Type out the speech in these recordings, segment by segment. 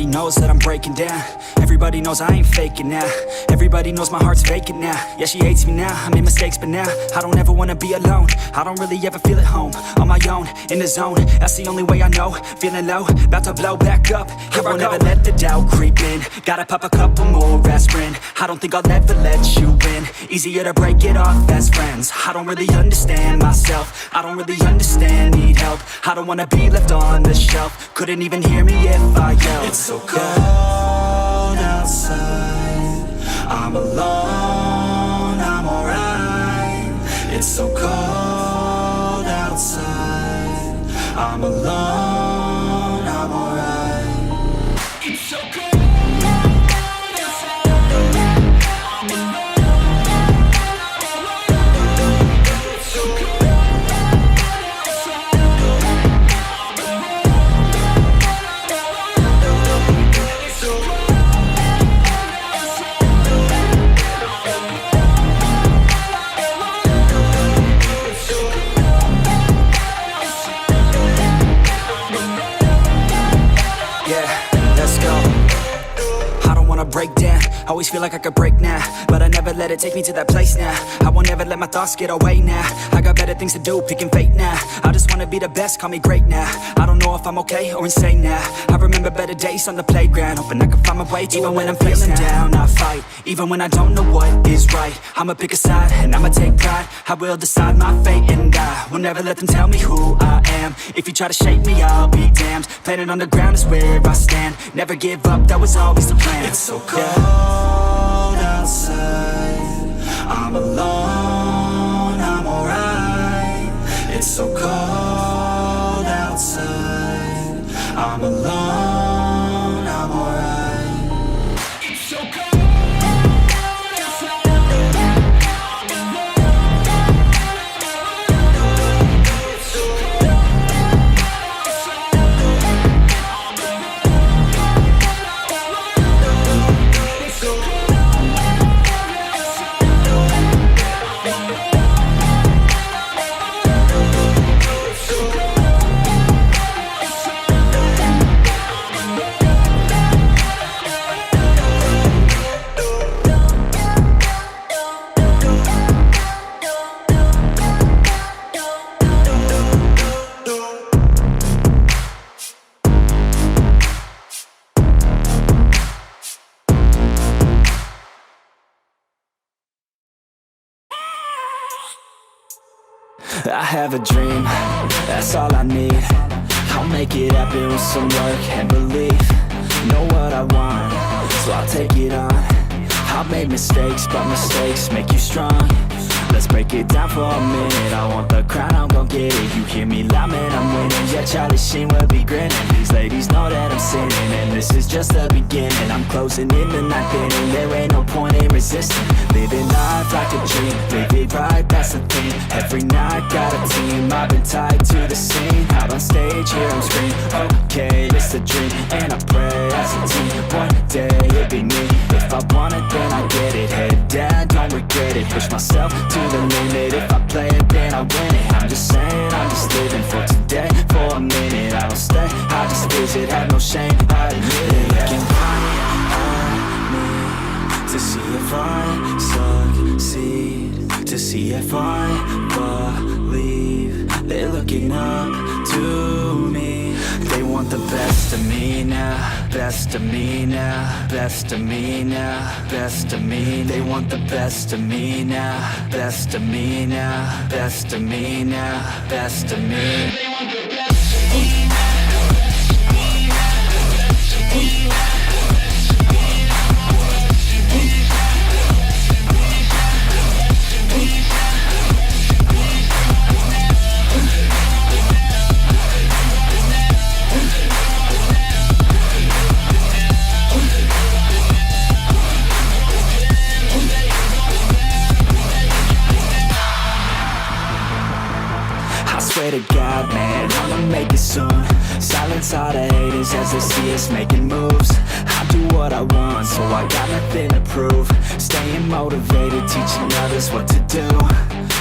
knows that I'm breaking down. Everybody knows I ain't faking now. Everybody knows my heart's vacant now. Yeah, she hates me now, I made mistakes, but now I don't ever wanna be alone. I don't really ever feel at home. On my own, in the zone, that's the only way I know. Feeling low, about to blow back up. Here I won't ever let the doubt creep in. Gotta pop a couple more aspirin. I don't think I'll ever let you in. Easier to break it off as friends. I don't really understand myself. I don't really understand, need help. I don't wanna be left on the shelf. Couldn't even hear me if I yelled. It's so cold outside, I'm alone, I'm alright. It's so cold outside, I'm alone, I'm alright. It's so cold. Break down, always feel like I could break now, but I never let it take me to that place now. I won't ever let my thoughts get away now. I got better things to do, picking fate now. I just wanna be the best, call me great now. I don't know if I'm okay or insane now. I remember better days on the playground, hoping I can find my way to even when I'm feeling down, I fight. Even when I don't know what is right, I'ma pick a side and I'ma take pride. I will decide my fate and I will never let them tell me who I am. If you try to shake me, I'll be damned. Planet on the ground is where I stand. Never give up, that was always the plan. It's so cold outside, I'm alone, I'm alright. It's so cold outside, I'm alone, I'm alright. It's so cold. I have a dream, that's all I need. I'll make it happen with some work and belief. Know what I want, so I'll take it on. I've made mistakes, but mistakes make you strong. Let's break it down for a minute. I want the crown, I'm gon' get it. You hear me loud, man, I'm winning. Yeah, Charlie Sheen will be grinning. These ladies know that I'm sinning, and this is just the beginning. I'm closing in the ninth inning, there ain't no point in resisting. Living life like a dream, live it right, that's the thing. Every night, got a team, I've been tied to the scene. Out on stage, here I'm screaming, okay, it's a dream. And I pray as a team, one day it'll be me. If I want it, then I get it. Head down, don't regret it. Push myself to the limit. If I play it, then I win it. I'm just saying, I'm just living for today. For a minute, I don't stay, I just visit. Have no shame, I admit it. Looking right at me to see if I succeed, to see if I believe. They're looking up to me. They want the best of me now, best of me now, best of me now, best of me. They want the best of me now, best of me now, best of me now, best of me. They want the best of me now. Swear to God, man, I'ma make it soon. Silence all the haters as they see us making moves. I do what I want, so I got nothing to prove. Staying motivated, teaching others what to do.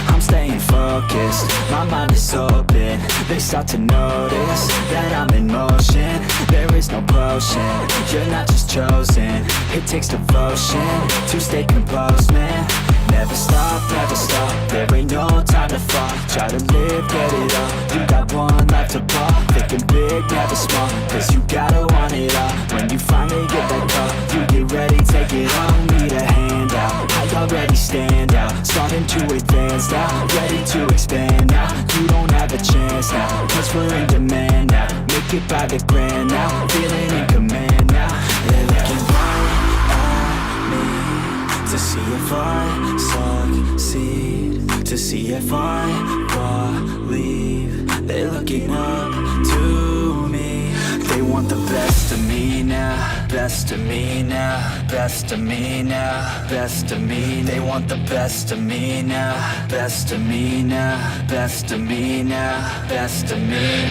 I'm staying focused, my mind is open. They start to notice that I'm in motion. There is no potion, you're not just chosen. It takes devotion to stay composed, man. Never stop, there ain't no time to fall. Try to live, get it all, you got one life to ball. Thinking big, never small, cause you gotta want it all. When you finally get that call, you get ready, take it on. Need a hand out, I already stand out. Starting to advance now, ready to expand now. You don't have a chance now, cause we're in demand now. Make it by the grand now, feeling in command now. They're looking right at me to see if I succeed, to see if I believe. They're looking up to me. They want the best of me now, best of me now, best of me now, best of me. They want the best of me now, best of me now, best of me now, best of me.